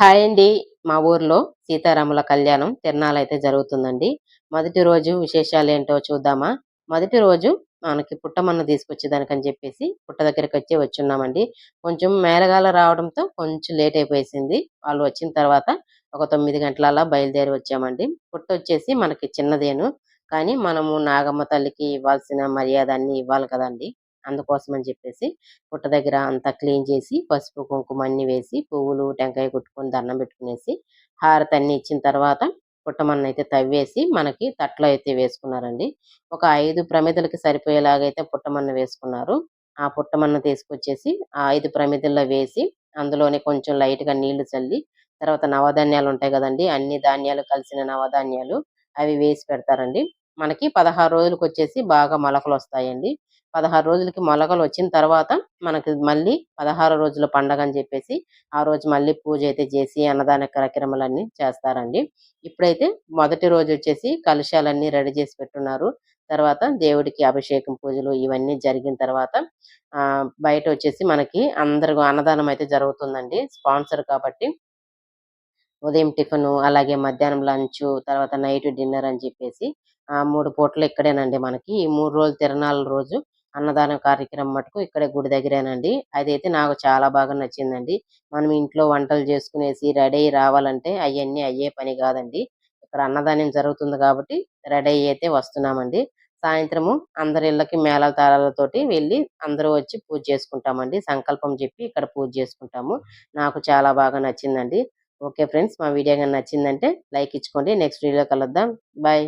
Hi అండి. మా ఊర్లో సీతారాముల కళ్యాణం తిరునాళైతే జరుగుతుందండి. మొదటి రోజు విశేషాలేంటో చూద్దామా? మొదటి రోజు మనకి పుట్టమన్ను తీసుకొచ్చేదానికని చెప్పేసి పుట్ట దగ్గరికొచ్చి వచ్చున్నామండి. కొంచెం మేళగాలు రావడంతో కొంచెం లేట్ అయిపోయేసింది. వాళ్ళు వచ్చిన తర్వాత ఒక 9 గంటలలా బయలుదేరి వచ్చామండి. పుట్టొచ్చేసి మనకి చిన్నదేను. కానీ మనము నాగమ్మ తల్లికి ఇవ్వాల్సిన మర్యాద అన్నీ ఇవ్వాలి కదండీ! అందుకోసమని చెప్పేసి పుట్ట దగ్గర అంతా క్లీన్ చేసి, పసుపు, కుంకుమ అన్నీ వేసి, పువ్వులు, టెంకాయ కొట్టుకొని దండం పెట్టుకునేసి, హారతన్నీ ఇచ్చిన తర్వాత పుట్టమన్నయితే తవ్వేసి, మనకి తట్లో అయితే వేసుకున్నారండి. ఒక 5 ప్రమిదలకి సరిపోయేలాగైతే పుట్టమన్న వేసుకున్నారు. ఆ పుట్టమన్న తీసుకొచ్చేసి, ఆ 5 ప్రమిదల్లో వేసి, అందులోనే కొంచెం లైట్‌గా నీళ్లు చల్లి, తర్వాత నవధాన్యాలుంటాయి గదండీ! అన్ని ధాన్యాలు కలిసిన నవధాన్యాలు అవి వేసి పెడతారండి. మనకి 16 రోజులకొచ్చేసి బాగా మొలకలొస్తాయండి. 16 రోజులకి మొలకలొచ్చిన తర్వాత మనకి మళ్ళీ 16 రోజుల పండగని జెప్పేసి, ఆ రోజు మళ్ళీ పూజైతే జేసి, అన్నదాన కార్యక్రమాలన్నీ చేస్తారండి. ఇప్పుడైతే మొదటి రోజొచ్చేసి కలశాలన్నీ రెడీ జేసి పెట్టున్నారు. తర్వాత దేవుడికి అభిషేకం పూజలు ఇవన్నీ జరిగిన తర్వాత బయటొచ్చేసి మనకి అందరూ అన్నదానం అయితే జరుగుతుందండి. స్పాన్సర్ కాబట్టి ఉదయం టిఫను, అలాగే మధ్యాహ్నం లంచు, తర్వాత నైట్ డిన్నర్ అని చెప్పేసి 3 పూటలు ఇక్కడేనండి మనకి. ఈ 3 రోజులు తిరణాల రోజు అన్నదానం కార్యక్రమం మటుకు ఇక్కడే గుడి దగ్గరేనండి. అదైతే నాకు చాలా బాగా నచ్చిందండి. మనం ఇంట్లో వంటలు చేసుకునేసి రెడీ అయ్యి రావాలంటే అయన్నీ అయ్యే పని గాదండి. ఇక్కడ అన్నదానం జరుగుతుంది గాబట్టి రెడీ అయ్యి అయితే వస్తున్నామండి. సాయంత్రము అందరి ఇళ్ళకి మేళాల తాళాలతోటి వెళ్లి అందరూ వచ్చి పూజ చేసుకుంటామండి. సంకల్పం జెప్పి ఇక్కడ పూజ చేసుకుంటాము. నాకు చాలా బాగా నచ్చిందండి. Okay friends. మా వీడియో గాని నచ్చిందంటే లైక్ ఇచ్చుకోండి. నెక్స్ట్ వీడియోలో కలుద్దాం. బాయ్.